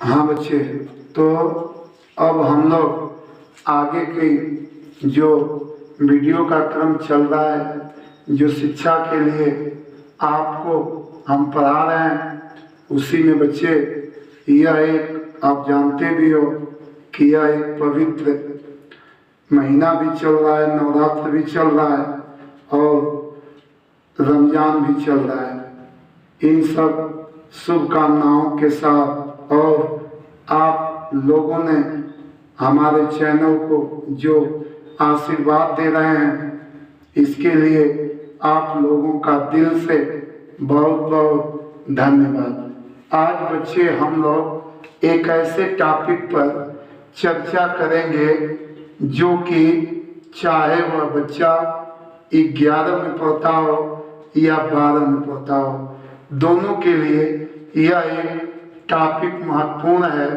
हाँ बच्चे, तो अब हम लोग आगे की जो वीडियो का क्रम चल रहा है, जो शिक्षा के लिए आपको हम पढ़ा रहे हैं, उसी में बच्चे यह एक आप जानते भी हो कि यह एक पवित्र महीना भी चल रहा है, नवरात्र भी चल रहा है और रमजान भी चल रहा है। इन सब शुभकामनाओं के साथ और आप लोगों ने हमारे चैनल को जो आशीर्वाद दे रहे हैं, इसके लिए आप लोगों का दिल से बहुत बहुत धन्यवाद। आज बच्चे हम लोग एक ऐसे टॉपिक पर चर्चा करेंगे जो कि चाहे वह बच्चा 11 में पढ़ता हो या 12 में पढ़ता हो, दोनों के लिए यह एक टॉपिक महत्वपूर्ण है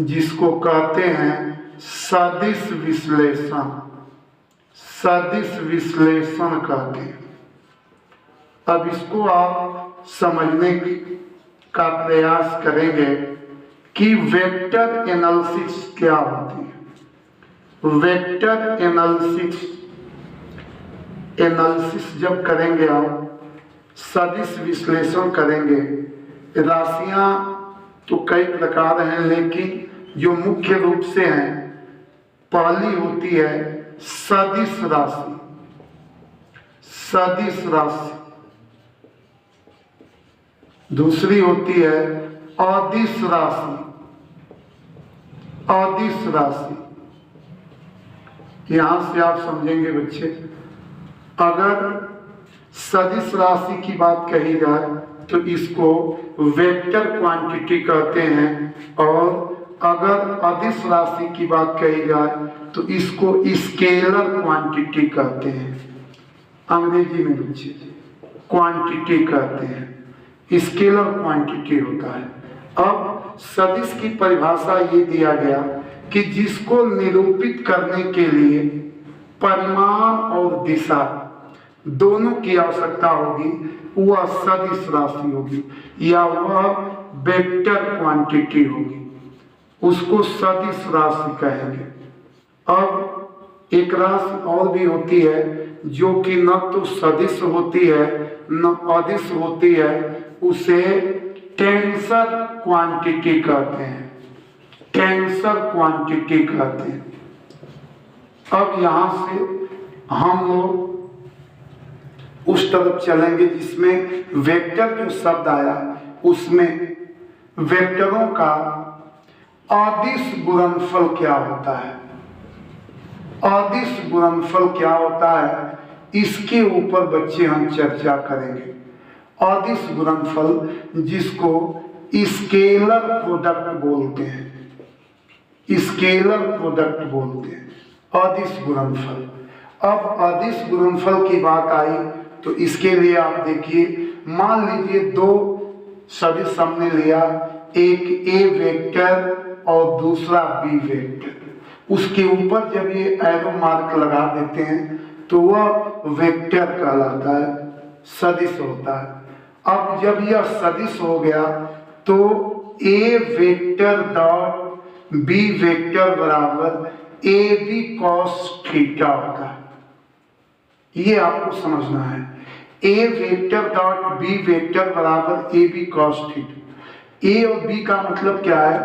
जिसको कहते हैं सदिश विश्लेषण। सदिश विश्लेषण कहते हैं। अब इसको आप समझने का प्रयास करेंगे कि वेक्टर एनालिसिस क्या होती है। वेक्टर एनालिसिस जब करेंगे आप, सदिश विश्लेषण करेंगे। राशियां तो कई प्रकार हैं, लेकिन जो मुख्य रूप से हैं, पहली होती है सदिश राशि। सदिश राशि दूसरी होती है अदिश राशि। अदिश राशि यहां से आप समझेंगे बच्चे, अगर सदिश राशि की बात कही जाए तो इसको वेक्टर क्वांटिटी कहते हैं, और अगर अदिश राशि की बात कही जाए तो इसको स्केलर क्वांटिटी कहते हैं। अंग्रेजी में बच्चे क्वांटिटी कहते हैं, स्केलर क्वांटिटी होता है। अब सदिश की परिभाषा ये दिया गया कि जिसको निरूपित करने के लिए परिमाण और दिशा दोनों की आवश्यकता होगी, वह सदिश राशि होगी या वह वेक्टर क्वांटिटी होगी, उसको सदिश राशि कहेंगे। अब एक राशि और भी होती है जो कि न तो सदिश होती है न अदिश होती है, उसे टेंसर क्वांटिटी कहते हैं। टेंसर क्वांटिटी कहते हैं। अब यहां से हम लोग उस तरफ चलेंगे जिसमें वेक्टर जो शब्द आया, उसमें वेक्टरों का अदिश गुणनफल क्या होता है। अदिश गुणनफल क्या होता है, इसके ऊपर बच्चे हम चर्चा करेंगे। अदिश गुणनफल जिसको स्केलर प्रोडक्ट बोलते हैं, स्केलर प्रोडक्ट बोलते हैं, अदिश गुणनफल। अब अदिश गुणनफल की बात आई तो इसके लिए आप देखिए, मान लीजिए दो सदिश हमने लिया, एक ए वेक्टर और दूसरा बी वेक्टर। उसके ऊपर जब ये एरो मार्क लगा देते हैं तो वह वेक्टर कहलाता है, सदिश होता है। अब जब यह सदिश हो गया तो ए वेक्टर डॉट बी वेक्टर बराबर ए बी कॉस थीटा होता है। ये आपको समझना है। ए वेक्टर डॉट बी वेक्टर बराबर ए बी कॉस थीटा। ए और बी का मतलब क्या है,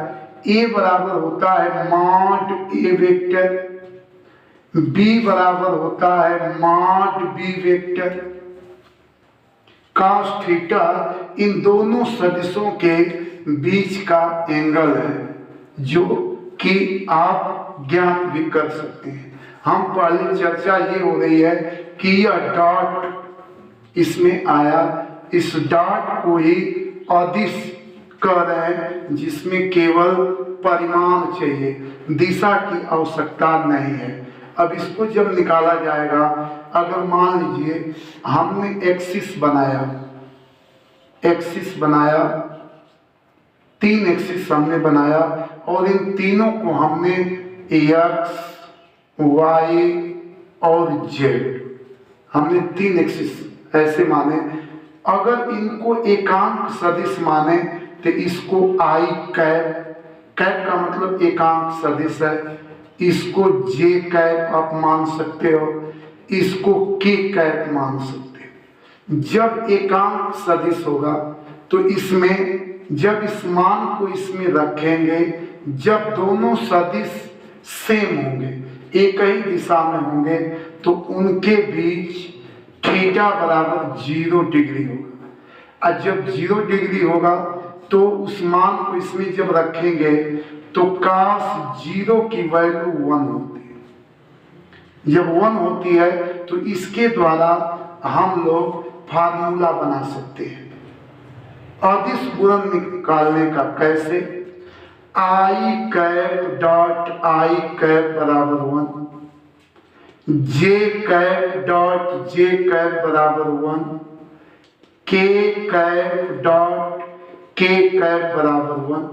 ए बराबर होता है मॉड ए वेक्टर, बी बराबर होता है mod B vector. Cos theta इन दोनों सदिशों के बीच का एंगल है, जो कि आप ज्ञात भी कर सकते हैं। हम पहले चर्चा ये हो रही है कि यह डॉट इसमें आया, इस डॉट को ही अदिश कह रहे हैं, जिसमें केवल परिमाण चाहिए, दिशा की आवश्यकता नहीं है। अब इसको जब निकाला जाएगा, अगर मान लीजिए हमने एक्सिस बनाया, तीन एक्सिस हमने बनाया और इन तीनों को हमने एक्स वाई और जेड, हमने तीन एक्सिस ऐसे माने। अगर इनको एकांक सदिश माने तो इसको आई कैप कैप का मतलब एकांक सदिश है। इसको जे कैप आप मान सकते हो, इसको के कैप मान सकते हो। जब एकांक सदिश होगा तो इसमें जब इस मान को इसमें रखेंगे, जब दोनों सदिश सेम होंगे, एक ही दिशा में होंगे, तो उनके बीच थीटा बराबर 0 डिग्री होगा। और जब 0 डिग्री होगा तो उस मान को इसमें जब रखेंगे तो cos 0 की वैल्यू 1 होती है। जब 1 होती है तो इसके द्वारा हम लोग फार्मूला बना सकते हैं अदिश गुणन निकालने का। कैसे? I cap dot I cap बराबर 1, J cap dot J cap बराबर 1, K cap dot K cap बराबर 1,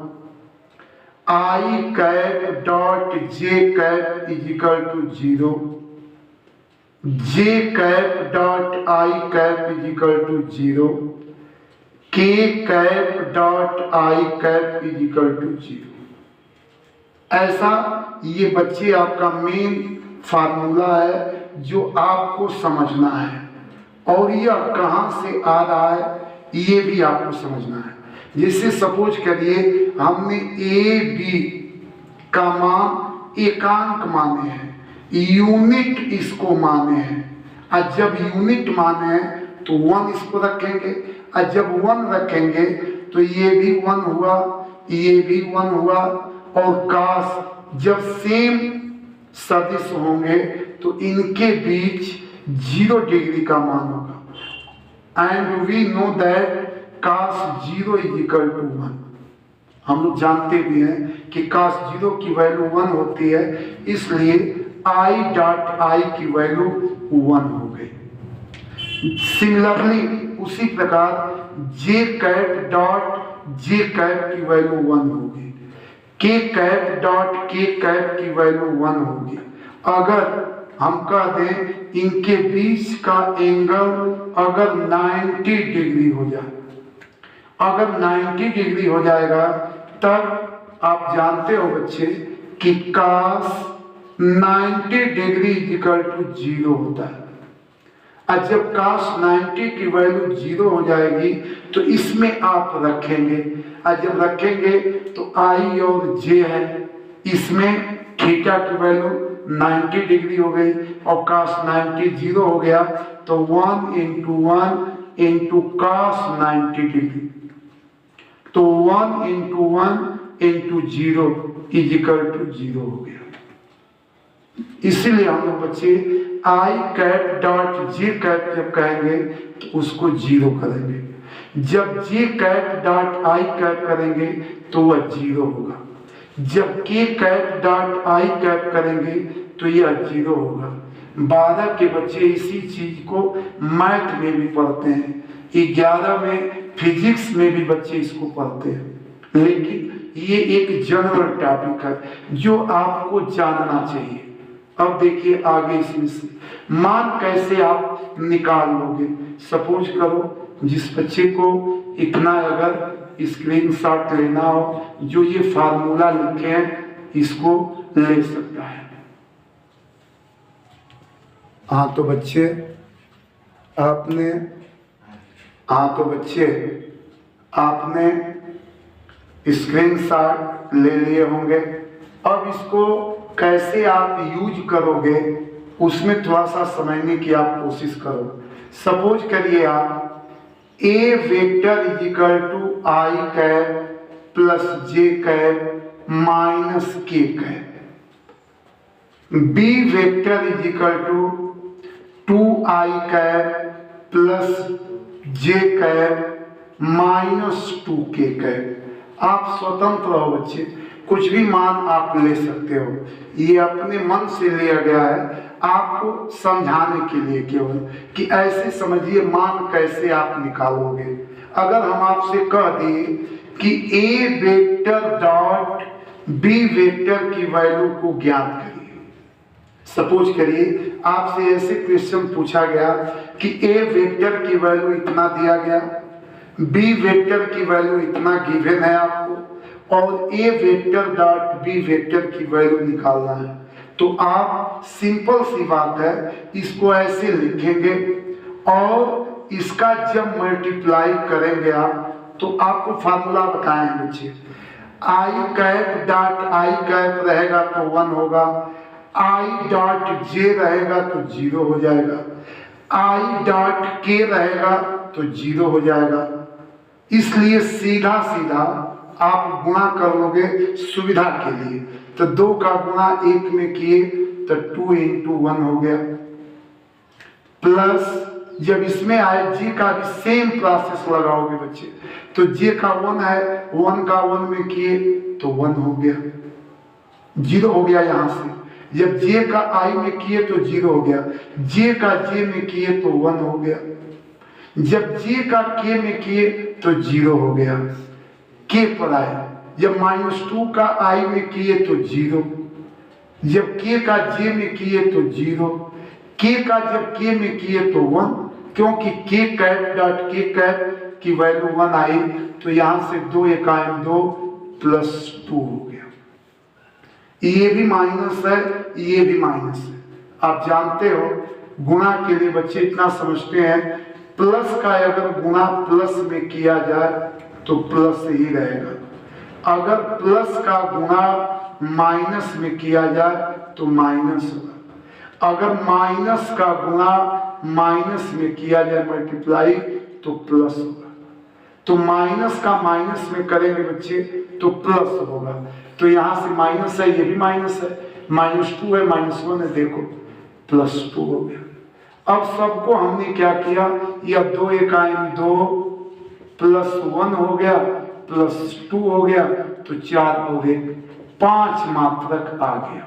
I cap dot J cap is equal to 0, J cap dot I cap is equal to 0, K cap dot I cap is equal to 0। ऐसा ये बच्चे आपका main formula है जो आपको समझना है, और यह कहाँ से आ रहा है ये भी आपको समझना है। जैसे सपोज करिए हमने ए बी का मान एकांक माने हैं, यूनिट इसको माने हैं, और जब यूनिट माने हैं तो 1 इसको रखेंगे, और जब 1 रखेंगे तो ये भी 1 हुआ, ये भी 1 हुआ, और cos जब सेम सदिश होंगे तो इनके बीच 0 डिग्री का मान होगा। And we know that cos 0 is equal to 1। हम लोग जानते भी हैं कि cos 0 की वैल्यू 1 होती है, इसलिए i डॉट आई की वैल्यू 1 हो गई। सिमिलरली उसी प्रकार j cap dot j cap की वैल्यू 1 होगी, k cap dot k cap की वैल्यू 1 होगी। अगर हम कह दें इनके बीच का एंगल अगर 90 डिग्री हो जाए, अगर 90 डिग्री हो जाएगा तब आप जानते हो बच्चे कि cos 90 degree is equal to 0 होता है। और जब cos 90 की वैल्यू 0 हो जाएगी तो इसमें आप रखेंगे, और जब रखेंगे तो i और j है, इसमें थीटा की वैल्यू 90 डिग्री हो गई, और cos 90 0 हो गया, तो 1 इंटू 1 इंटू cos 90 डिग्री, तो 1 into 1 into 0 is equal to 0 हो गया। इसीलिए हम लोग बच्चे I cap dot J cap जब कहेंगे तो उसको 0 करेंगे, जब J cap dot I cap करेंगे तो वह 0 होगा, जब के कैप डॉट आई कैप करेंगे तो यह 0 होगा। 12 के बच्चे इसी चीज को मैथ में भी पढ़ते हैं, 11 में फिजिक्स में भी बच्चे इसको पढ़ते हैं, लेकिन ये एक जनरल टॉपिक है जो आपको जानना चाहिए। अब देखिए आगे इसमें से मान कैसे आप निकाल लोगे। सपोज करो जिस बच्चे को इतना अगर स्क्रीनशॉट लेना हो, जो ये फार्मूला लिखे हैं इसको ले सकता है। हाँ तो बच्चे आपने स्क्रीनशॉट ले लिए होंगे। अब इसको कैसे आप यूज करोगे उसमें थोड़ा सा समझने की आप कोशिश करो। सपोज करिए आप A vector is equal to I cap plus J cap minus K cap, B vector is equal to 2i cap plus J cap minus 2k cap. आप स्वतंत्र हो बच्चे, कुछ भी मान आप ले सकते हो, ये अपने मन से लिया गया है आपको समझाने के लिए केवल, कि ऐसे समझिए मान कैसे आप निकालोगे। अगर हम आपसे कह दिए कि ए वेक्टर डॉट बी वेक्टर की वैल्यू को ज्ञात करिए, सपोज करिए आपसे ऐसे क्वेश्चन पूछा गया कि ए वेक्टर की वैल्यू इतना दिया गया, बी वेक्टर की वैल्यू इतना गिवन है आपको, और ए वेक्टर डॉट बी वेक्टर की वैल्यू निकालना है। तो आप सिंपल सी बात है, इसको ऐसे लिखेंगे और इसका जब मल्टीप्लाई करेंगे आप, तो आपको फार्मूला बताए हैं बच्चे, I cap dot I cap रहेगा तो 1 होगा, आई डॉट जे रहेगा तो 0 हो जाएगा, आई डॉट के रहेगा तो 0 हो जाएगा। इसलिए सीधा सीधा आप गुणा कर लोगे सुविधा के लिए, तो 2 का गुणा 1 में किए तो 2 into 1 हो गया, प्लस जब इसमें आए जी का भी सेम प्रोसेस लगाओगे बच्चे, तो जे का 1 है, 1 का 1 में किए तो 1 हो गया, 0 हो गया यहाँ से। जब जे का आई में किए तो 0 हो गया, जे का जे में किए तो 1 हो गया, जब जे का के में किए तो 0 हो गया, के पर आए। जब -2 का आई में किए तो 0, जब के का जे में किए तो 0, के का जब के में किए तो 1, क्योंकि के कैप डॉट के कैप की वैल्यू 1 आई, तो यहां से 2 एकाएम 2 प्लस 2 हो गया। ये भी माइनस है, ये भी माइनस है। आप जानते हो गुणा के लिए बच्चे इतना समझते हैं, प्लस का अगर गुणा प्लस में किया जाए तो प्लस ही रहेगा, अगर प्लस का गुणा माइनस में किया जाए तो माइनस होगा, अगर माइनस का गुणा माइनस में किया जाए मल्टीप्लाई तो प्लस होगा। तो माइनस का माइनस में करेंगे बच्चे तो प्लस होगा, तो यहां से माइनस है, ये भी माइनस है, -2 है, -1 है, देखो +2 हो गया। अब सबको हमने क्या किया, ये अब 2 एकाएम 2 प्लस 1 हो गया, +2 हो गया, तो 4 हो गए, 5 मात्रक आ गया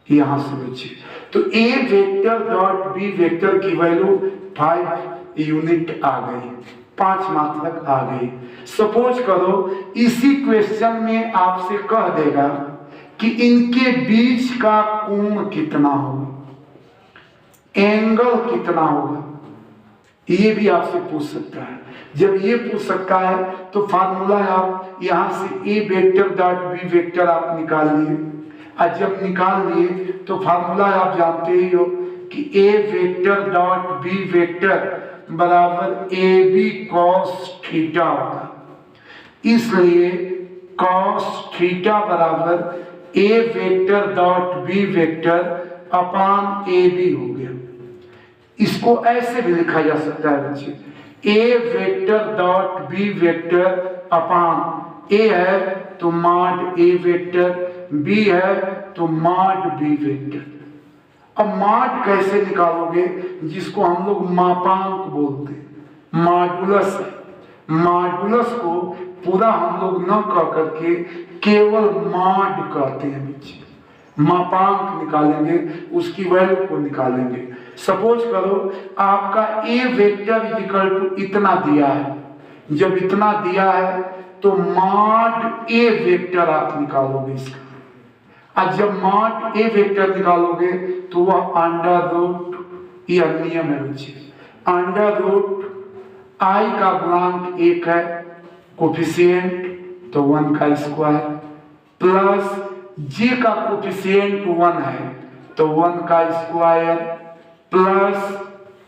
यहां से बच्चे। तो ए वेक्टर डॉट बी वेक्टर की वैल्यू 5 यूनिट आ गई, 5 मात्रक आ गई। सपोज करो इसी क्वेश्चन में आपसे कह देगा कि इनके बीच का कोण कितना होगा, एंगल कितना होगा, ये भी आपसे पूछ सकता है। जब ये पूछ सकता है तो फार्मूला आप यहां से ए वेक्टर डॉट बी वेक्टर आप निकाल लिए, और जब निकाल लिए तो फार्मूला आप जानते ही हो कि ए वेक्टर डॉट बी वेक्टर बराबर ए बी कॉस थीटा होगा। इसलिए कॉस थीटा बराबर A vector dot B vector upon A B हो गया। इसको ऐसे भी लिखा जा सकता है बच्चे, ए vector dot B vector upon ए है तो मॉड ए वेक्टर, बी है तो मॉड बी वेक्टर। अब मॉड कैसे निकालोगे, जिसको हम लोग मापांक बोलते हैं, मॉडुलस है। मॉडुलस को पूरा हम लोग न कह करके केवल मॉड कहते हैं बच्चे। मापांक निकालेंगे, उसकी वैल्यू को निकालेंगे। सपोज करो आपका ए वेक्टर इक्वल टू इतना दिया है, जब इतना दिया है तो मॉड ए वेक्टर आप निकालोगे इसका, और जब मॉड ए वेक्टर निकालोगे तो वह अंडर रूट, यह नियम है बच्चे, अंडर रूट आई का गुणांक 1 है, कोफिशिएंट तो 1 का स्क्वायर, प्लस जे का कोफिशिएंट 1 है तो 1 का स्क्वायर, प्लस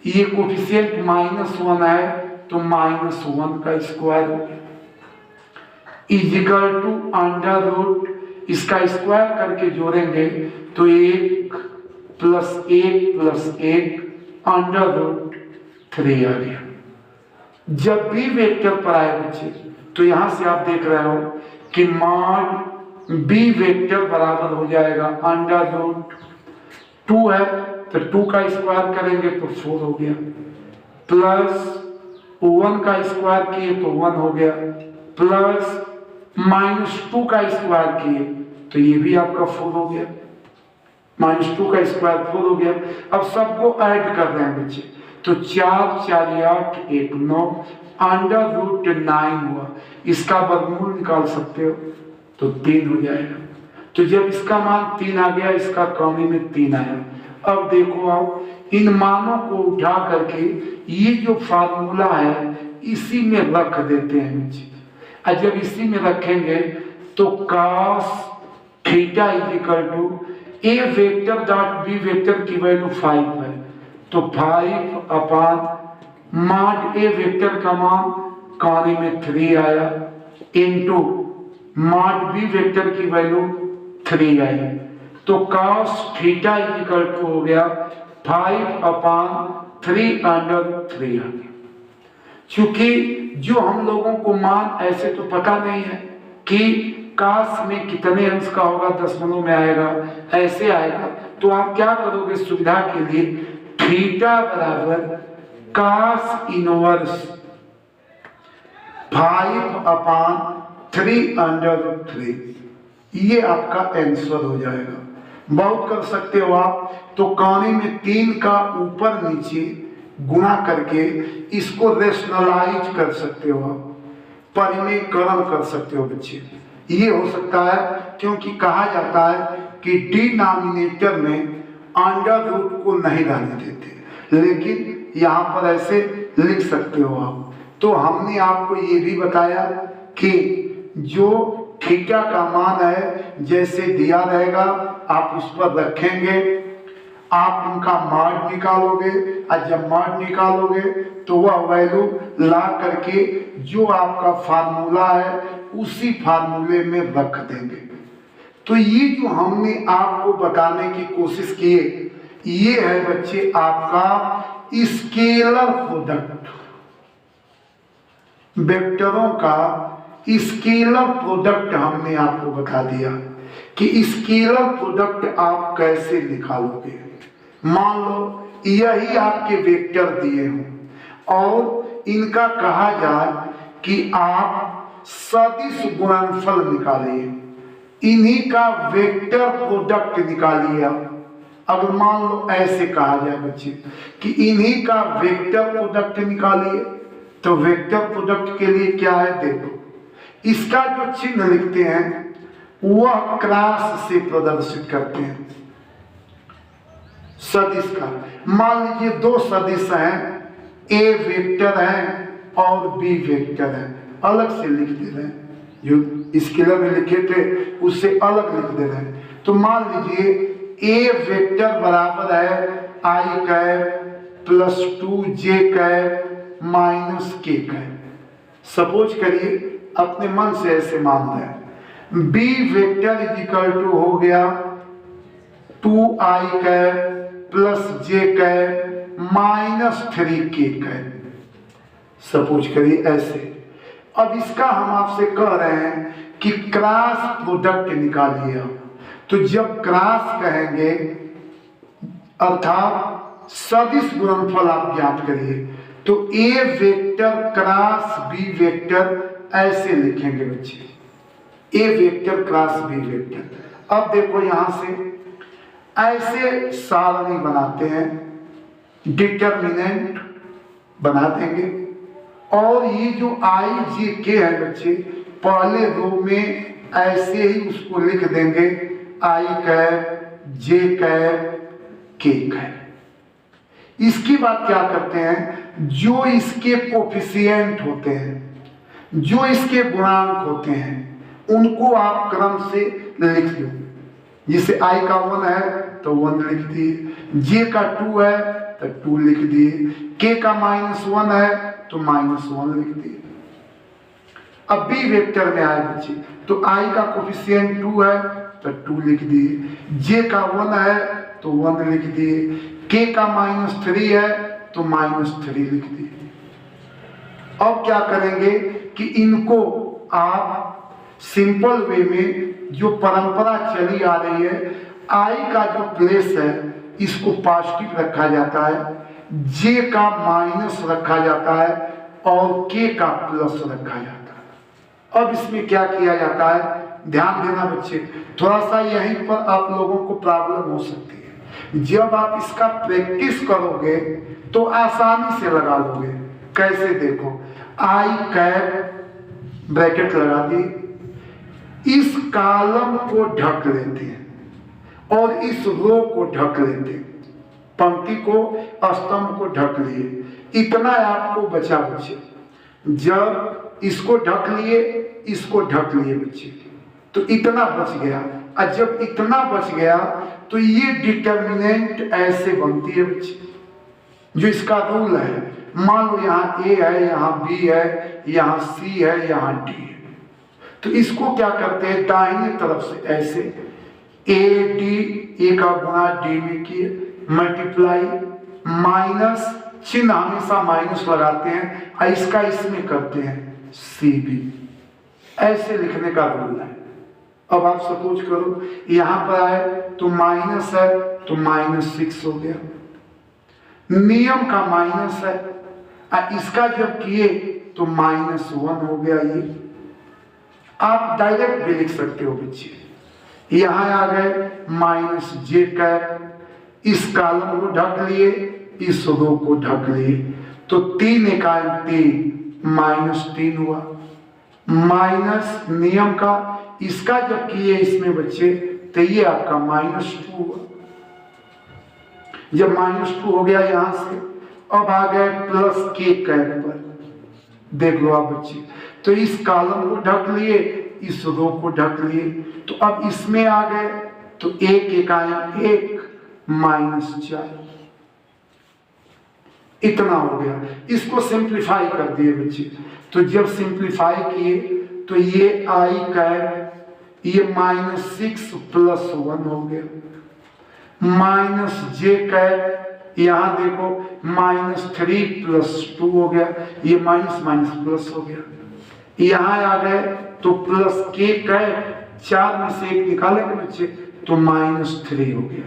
ये कोफिशिएंट -1 है तो -1 का square, is equal to under root, इसका स्क्वायर करके जोड़ेंगे तो 1 + 1 + 1 अंडर रूट 3 आ गया। जब भी वेक्टर पर आए बच्चे तो यहां से आप देख रहे हो कि मॉड बी वेक्टर बराबर हो जाएगा अंडर रूट 2 है तो 2 का स्क्वायर करेंगे तो 4 हो गया, प्लस 1 का स्क्वायर किए तो 1 हो गया, प्लस -2 का स्क्वायर किए तो ये भी आपका 4 हो गया, -2 का स्क्वायर 4 हो गया। अब सबको ऐड कर रहे हैं बच्चे, तो 4 4 8 1 9 अंडर रूट 9 हुआ, इसका वर्गमूल निकाल सकते हो तो 3 हो जाएगा। तो जब इसका मान 3 आ गया, इसका कमी में 3 आया। अब देखो आप इन मानों को उठा करके ये जो फार्मूला है इसी में रख देते हैं बच्चे। और जब इसी में रखेंगे तो cos theta is equal to A vector dot B vector की वैल्यू 5 है, तो 5 अपान मॉड ए वेक्टर का मान कोने में 3 आया इनटू मॉड बी वेक्टर की वैल्यू 3 आई, तो cos theta is equal to हो गया 5 अपान 3 अंडर 3 आ गया। चूंकि जो हम लोगों को मान ऐसे तो पता नहीं है कि cos में कितने अंश का होगा, दशमलव में आएगा, ऐसे आएगा, तो आप क्या करोगे सुविधा के लिए, थीटा बराबर cos इनवर्स 5 अपान 3 अंडर 3, ये आपका आंसर हो जाएगा। बहुत कर सकते हो आप, तो कोने में 3 का ऊपर नीचे गुणा करके इसको रेशनलाइज कर सकते हो आप, परिमेयकरण कर सकते हो बच्चे, ये हो सकता है, क्योंकि कहा जाता है कि डिनोमिनेटर में अंडर रूट को नहीं रहने देते, लेकिन यहाँ पर ऐसे लिख सकते हो आप। तो हमने आपको ये भी बताया कि जो थीटा का मान है जैसे दिया रहेगा आप उस पर रखेंगे, आप उनका मॉड निकालोगे, और जब मॉड निकालोगे तो वह वैल्यू ला करके जो आपका फार्मूला है उसी फार्मूले में रख देंगे। तो ये जो हमने आपको बताने की कोशिश की है, ये है बच्चे आपका स्केलर प्रोडक्ट, वेक्टरों का स्केलर प्रोडक्ट हमने आपको बता दिया कि स्केलर प्रोडक्ट आप कैसे निकालोगे। मान लो यही आपके वेक्टर दिए हों और इनका कहा जाए कि आप सदिश गुणनफल निकालिए, इन्हीं का वेक्टर प्रोडक्ट निकालिए। अगर मान लो ऐसे कहा जाए बच्चे कि इन्हीं का वेक्टर प्रोडक्ट निकालिए, तो वेक्टर प्रोडक्ट के लिए क्या है, देखो इसका जो चिन्ह लिखते हैं वह क्रॉस से प्रदर्शित करते हैं सदिश का। मान लीजिए दो सदिश हैं, ए वेक्टर है और बी वेक्टर है, अलग से लिख दे रहे हैं, जो स्केलर में लिखे थे उससे अलग लिख दे रहे हैं। तो मान लीजिए ए वेक्टर बराबर है I cap plus 2j cap minus k cap, suppose करिए अपने मन से ऐसे मान रहे हैं। B vector is equal to हो गया 2i cap plus j cap minus 3k cap, suppose करिए ऐसे। अब इसका हम आपसे कह रहे हैं कि क्रॉस प्रोडक्ट निकालिए आप। तो जब क्रॉस कहेंगे अर्थात सदिश गुणनफल आप ज्ञात करिए, तो ए वेक्टर क्रॉस बी वेक्टर ऐसे लिखेंगे बच्चे, ए वेक्टर क्रॉस बी वेक्टर। अब देखो यहां से ऐसे सारणी बनाते हैं, डिटरमिनेंट बना देंगे, और ये जो आई जे के है बच्चे पहले रो में ऐसे ही उसको लिख देंगे, आई कैप जे कैप के कैप। इसके बाद क्या करते हैं, जो इसके कोफिशिएंट होते हैं, जो इसके गुणांक होते हैं, उनको आप क्रम से लिख दो। जैसे i का 1 है तो 1 लिख दिए, j का 2 है तो 2 लिख दिए, k का -1 है तो -1 लिख दिए। अब b वेक्टर में आए बच्चे, तो i का कोफिशिएंट 2 है तो 2 लिख दिए, j का 1 है तो 1 लिख दिए, k का -3 है तो -3 लिख दिए। अब क्या करेंगे कि इनको आप सिंपल वे में जो परंपरा चली आ रही है, आई का जो प्लेस है इसको पॉजिटिव रखा जाता है, जे का माइनस रखा जाता है और के का प्लस रखा जाता है। अब इसमें क्या किया जाता है, ध्यान देना बच्चे, थोड़ा सा यहीं पर आप लोगों को प्रॉब्लम हो सकती है। जब आप इसका प्रैक्टिस करोगे तो आसानी से लगा लोगे। कैसे, देखो आई कैप ब्रैकेट लगा दी, इस कॉलम को ढक लेते हैं और इस रो को ढक लेते हैं, पंक्ति को स्तंभ को ढक लिए, इतना आपको बचा बच्चे। जब इसको ढक लिए इसको ढक लिए बच्चे, तो इतना बच गया। और जब इतना बच गया तो ये डिटर्मिनेंट ऐसे बनती है बच्चे, जो इसका रूल है। मान लो यहाँ ए है, यहाँ बी है, यहाँ सी है, यहाँ डी है, तो इसको क्या करते हैं, दाहिने तरफ से ऐसे ए डी, ए का गुणा डी में किए, मल्टीप्लाई, माइनस, चिन्ह हमेशा माइनस लगाते हैं, और इसका इसमें करते हैं सी बी, ऐसे लिखने का रूल है। अब आप सपोज करो यहां पर आए तो माइनस है तो -6 हो गया, नियम का माइनस है, और इसका जब किए तो -1 हो गया। ये आप डायरेक्ट भी लिख सकते हो बच्चे। यहां आ गए -j, इस कॉलम को ढक लिए, इस रो को ढक लिए, तो 3 इकाई 3 -3 हुआ, माइनस नियम का, इसका जब किए इसमें बच्चे तो ये आपका -2 हुआ। जब -2 हो गया यहां से, अब आ गए +k पर, देख लो आप बच्चे, तो इस कॉलम को ढक लिए, इस रो को ढक लिए, तो अब इसमें आ गए तो 1 इकाई 1 -4, इतना हो गया। इसको सिंप्लीफाई कर दिए बच्चे, तो जब सिंप्लीफाई किए तो ये आई कैप, ये -6 + 1 हो गया, -j कैप, यहाँ देखो -3 + 2 हो गया, ये माइनस प्लस हो गया। यहाँ आ गए तो +k कैप, 4 में से 1 निकालेंगे बच्चे तो -3 हो गया।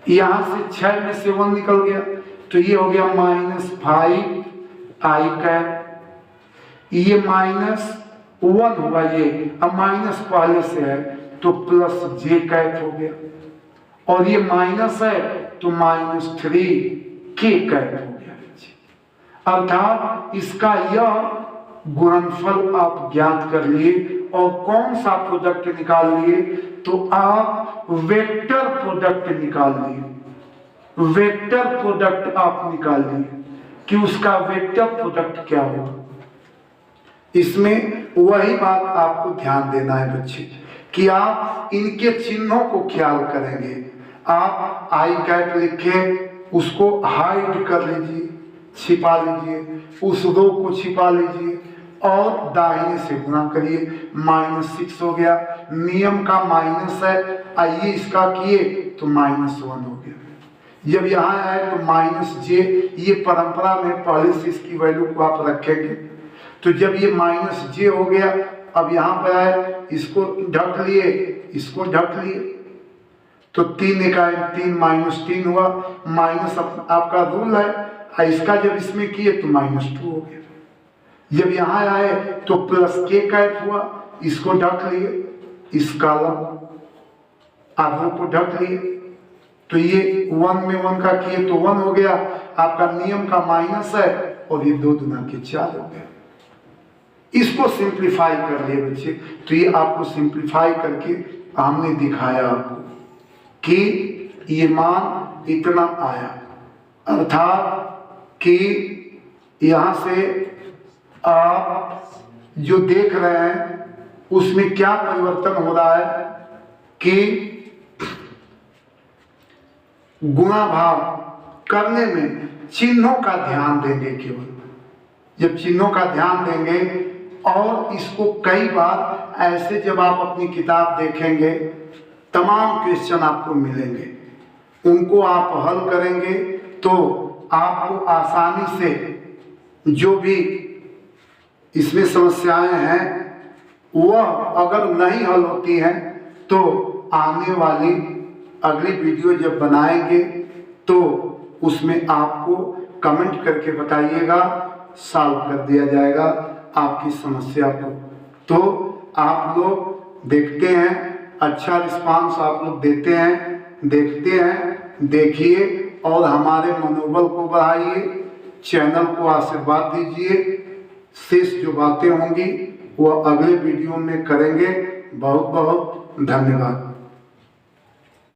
यहाँ से 6 में से 1 निकल गया तो ये हो गया -5 आई कैप, ये -1 हुआ, ये अब माइनस पहले से है तो +j कैप हो गया, और ये माइनस है तो -3k कैप हो गया। अर्थात इसका यह गुणनफल आप ज्ञात कर लिए, और कौन सा प्रोडक्ट निकाल लिए, तो आप वेक्टर प्रोडक्ट निकाल लिए, वेक्टर प्रोडक्ट आप निकाल लिए कि उसका वेक्टर प्रोडक्ट क्या होगा। इसमें वही बात आपको ध्यान देना है बच्चे कि आप इनके चिन्हों को ख्याल करेंगे। आप आई कैप लिखे, उसको हाइड कर लीजिए, छिपा लीजिए, उस रो को छिपा लीजिए, और दाहिने से गुणा करिए, -6 हो गया, नियम का माइनस है, आइए इसका किए तो -1 हो गया। जब यहाँ आए तो -j, ये परंपरा में पहले से इसकी वैल्यू को आप रखेंगे, तो जब ये -j हो गया, अब यहाँ पर आए, इसको ढक लिए, इसको ढक लिए, तो 3 इकाई 3 -3 हुआ, माइनस आपका रूल है, इसका जब इसमें किए तो -2 हो गया। जब यहाँ आए तो +k कैप हुआ, इसको ढक लिए, इस कॉलम आधे को ढक लिए, तो ये 1 में 1 का किए तो 1 हो गया, आपका नियम का माइनस है, और ये 2 दूना के 4 हो गया। इसको सिंप्लीफाई कर लिए बच्चे, तो ये आपको सिंप्लीफाई करके हमने दिखाया आपको कि ये मान इतना आया, अर्थात कि यहाँ से आप जो देख रहे हैं उसमें क्या परिवर्तन हो रहा है कि गुणा भाग करने में चिन्हों का ध्यान देंगे केवल। जब चिन्हों का ध्यान देंगे, और इसको कई बार ऐसे जब आप अपनी किताब देखेंगे, तमाम क्वेश्चन आपको मिलेंगे, उनको आप हल करेंगे तो आपको आसानी से जो भी इसमें समस्याएं हैं वह अगर नहीं हल होती हैं तो आने वाली अगली वीडियो जब बनाएंगे तो उसमें आपको कमेंट करके बताइएगा, सॉल्व कर दिया जाएगा आपकी समस्या को। तो आप लोग देखते हैं, अच्छा रिस्पांस आप लोग देते हैं, देखते हैं, देखिए और हमारे मनोबल को बढ़ाइए, चैनल को आशीर्वाद दीजिए। शेष जो बातें होंगी वो अगले वीडियो में करेंगे। बहुत बहुत धन्यवाद।